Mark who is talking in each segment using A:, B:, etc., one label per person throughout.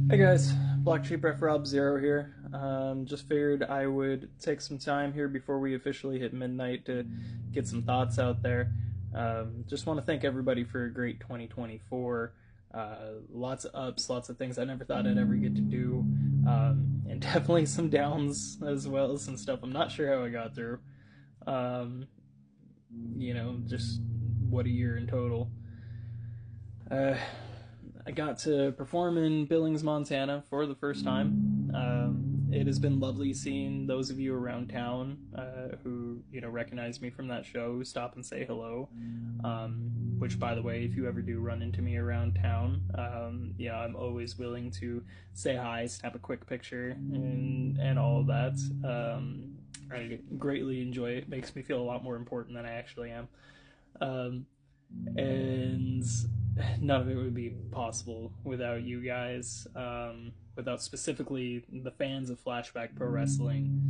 A: Hey guys, Black Sheep Ref Rob Zero here. Just figured I would take some time here before we officially hit midnight to get some thoughts out there. Just want to thank everybody for a great 2024. Lots of ups, lots of things I never thought I'd ever get to do, and definitely some downs as well, some stuff I'm not sure how I got through. Um, just what a year in total. Uh, I got to perform in Billings, Montana for the first time. It has been lovely seeing those of you around town who recognize me from that show, stop and say hello. Which, by the way, if you ever do run into me around town, I'm always willing to say hi, snap a quick picture, and all of that. I greatly enjoy it. Makes me feel a lot more important than I actually am. Um, and none of it would be possible without you guys, without specifically the fans of Flashback Pro Wrestling.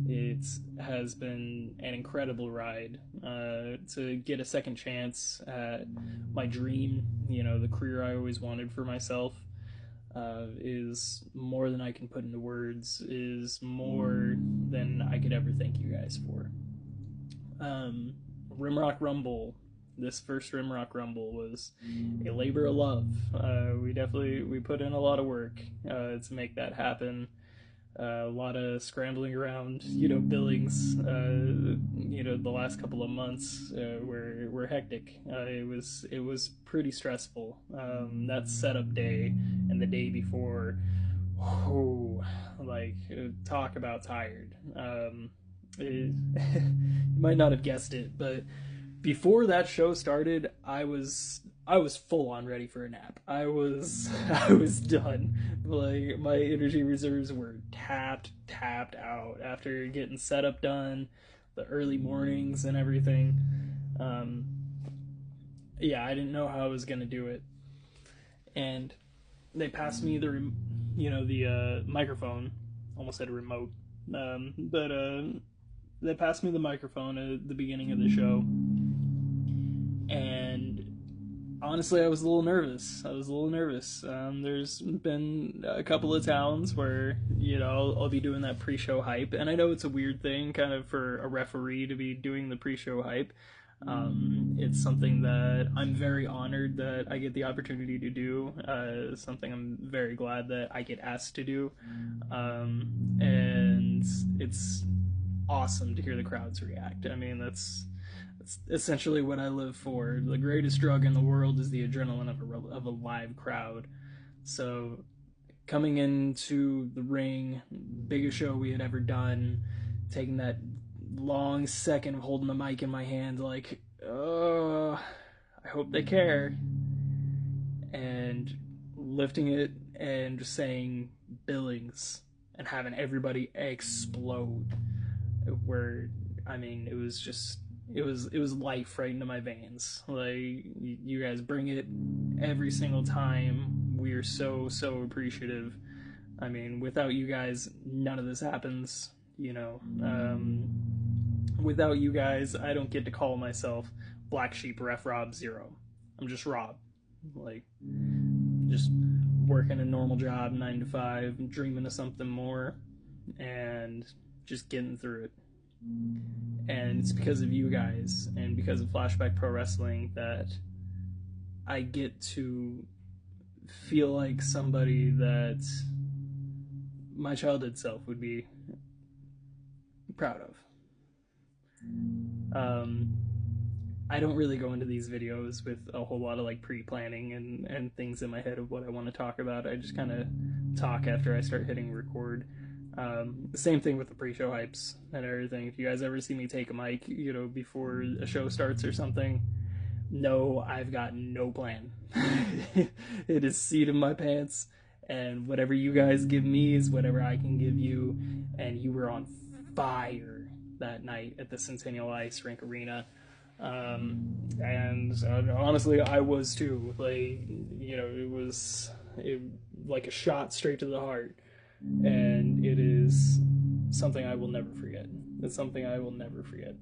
A: It has been an incredible ride to get a second chance at my dream, the career I always wanted for myself. Is more than I can put into words, is more than I could ever thank you guys for. Rimrock Rumble, this first Rimrock Rumble was a labor of love. We put in a lot of work to make that happen. A lot of scrambling around, Billings. The last couple of months were hectic. It was pretty stressful. That setup day and the day before, oh, talk about tired. You might not have guessed it, but before that show started, I was full on ready for a nap. I was done. Like my energy reserves were tapped out after getting setup done, the early mornings and everything. Um, yeah, I didn't know how I was gonna do it, and they passed me the microphone. Almost said a remote, but they passed me the microphone at the beginning of the show, and honestly, I was a little nervous. There's been a couple of towns where I'll be doing that pre-show hype, and I know it's a weird thing, kind of, for a referee to be doing the pre-show hype. It's something that I'm very honored that I get the opportunity to do. Something I'm very glad that I get asked to do, and it's awesome to hear the crowds react. I mean, that's essentially what I live for. The greatest drug in the world is the adrenaline of a live crowd. So, coming into the ring, biggest show we had ever done, taking that long second of holding the mic in my hand, like, oh, I hope they care, and lifting it and just saying Billings and having everybody explode. Where, I mean, it was life right into my veins. Like, you guys bring it every single time. We are so appreciative. I mean, without you guys, none of this happens. Without you guys, I don't get to call myself Black Sheep Ref Rob Zero. I'm just Rob. Like, just working a normal job, 9 to 5, dreaming of something more, and just getting through it. And it's because of you guys and because of Flashback Pro Wrestling that I get to feel like somebody that my childhood self would be proud of. I don't really go into these videos with a whole lot of pre-planning and things in my head of what I want to talk about. I just kind of talk after I start hitting record. The same thing with the pre-show hypes and everything. If you guys ever see me take a mic, before a show starts or something, no, I've got no plan. It is seat in my pants, and whatever you guys give me is whatever I can give you. And you were on fire that night at the Centennial Ice Rink Arena. And honestly, I was too. It was like a shot straight to the heart. And it is something I will never forget. It's something I will never forget.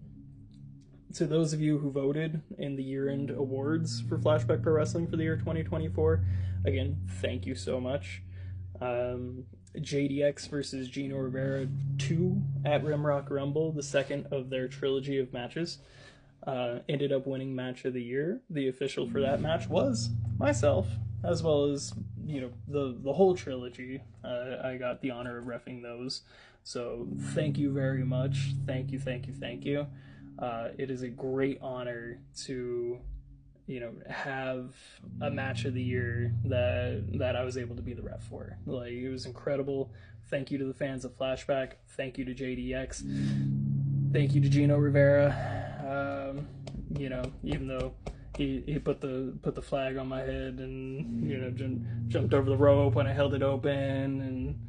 A: to those of you who voted in the year-end awards for Flashback Pro Wrestling for the year 2024, again, thank you so much. JDX versus Gino Rivera 2 at Rimrock Rumble, the second of their trilogy of matches, ended up winning Match of the Year. The official for that match was myself, as well as, you know, the whole trilogy. I got the honor of reffing those. So thank you very much. Thank you, thank you, thank you. It is a great honor to, you know, have a Match of the Year that I was able to be the ref for. Like, it was incredible. Thank you to the fans of Flashback. Thank you to JDX. Thank you to Gino Rivera. You know, even though he put the flag on my head and, you know, jumped over the rope when I held it open, and,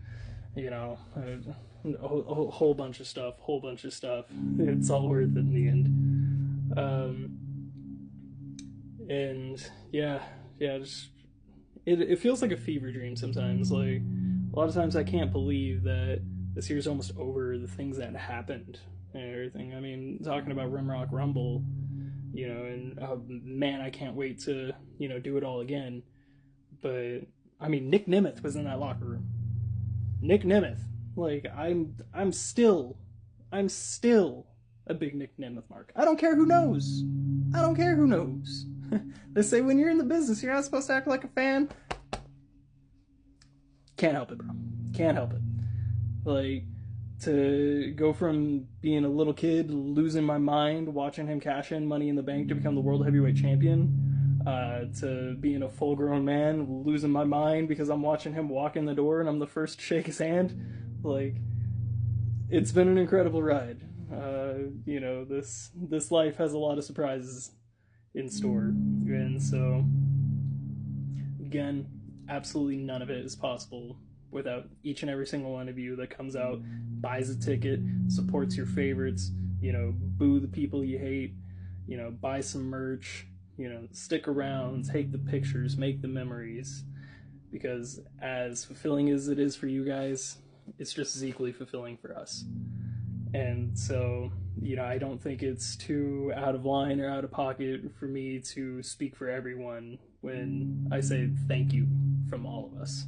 A: you know, a whole bunch of stuff. It's all worth it in the end. And yeah, just it feels like a fever dream sometimes. Like, a lot of times I can't believe that this year's almost over, the things that happened and everything. I mean, talking about Rimrock Rumble, you know, and man, I can't wait to, you know, do it all again. But I mean, Nick Nemeth was in that locker room. Nick Nemeth, like, I'm still a big Nick Nemeth mark. I don't care who knows. They say when you're in the business, you're not supposed to act like a fan. Can't help it, bro. Can't help it. Like, to go from being a little kid, losing my mind, watching him cash in Money in the Bank to become the World Heavyweight Champion, to being a full-grown man, losing my mind because I'm watching him walk in the door and I'm the first to shake his hand. Like, it's been an incredible ride. You know, this life has a lot of surprises in store, and so, again, absolutely none of it is possible without each and every single one of you that comes out, buys a ticket, supports your favorites, you know, boo the people you hate, you know, buy some merch, you know, stick around, take the pictures, make the memories, because as fulfilling as it is for you guys, it's just as equally fulfilling for us. And so, you know, I don't think it's too out of line or out of pocket for me to speak for everyone when I say thank you from all of us.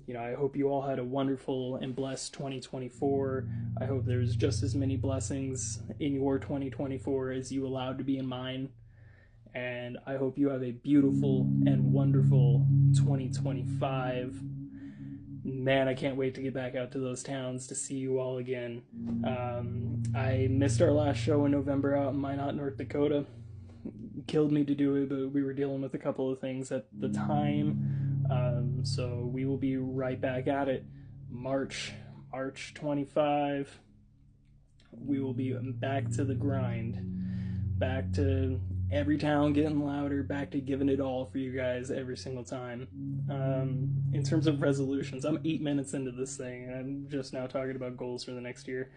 A: You know, I hope you all had a wonderful and blessed 2024. I hope there's just as many blessings in your 2024 as you allowed to be in mine. And I hope you have a beautiful and wonderful 2025. Man, I can't wait to get back out to those towns to see you all again. I missed our last show in November out in Minot, North Dakota. Killed me to do it, but we were dealing with a couple of things at the time. So we will be right back at it. March 25. We will be back to the grind. Back to every town getting louder, back to giving it all for you guys every single time. In terms of resolutions, I'm 8 minutes into this thing, and I'm just now talking about goals for the next year.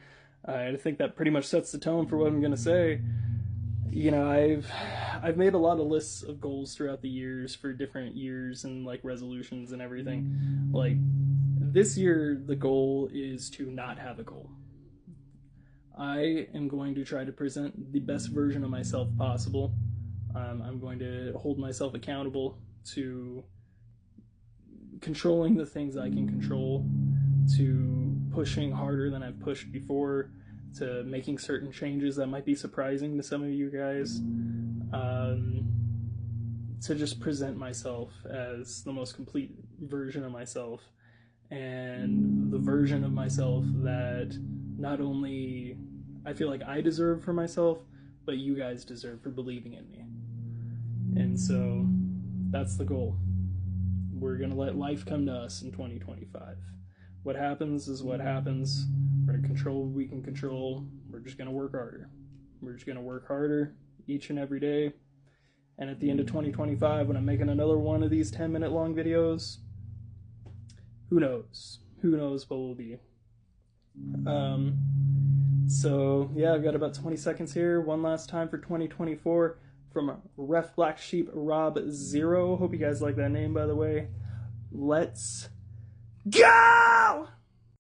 A: I think that pretty much sets the tone for what I'm going to say. You know, I've made a lot of lists of goals throughout the years for different years and, like, resolutions and everything. Like, this year, the goal is to not have a goal. I am going to try to present the best version of myself possible. I'm going to hold myself accountable to controlling the things I can control, to pushing harder than I've pushed before, to making certain changes that might be surprising to some of you guys, to just present myself as the most complete version of myself, and the version of myself that not only I feel like I deserve for myself, but you guys deserve for believing in me. And so that's the goal. We're going to let life come to us in 2025. What happens is what happens. We're going to control what we can control. We're just going to work harder. We're just going to work harder each and every day. And at the end of 2025, when I'm making another one of these 10-minute long videos, who knows? Who knows what will be? So, yeah, I've got about 20 seconds here. One last time for 2024 from Ref Black Sheep Rob 0. Hope you guys like that name, by the way. Let's go!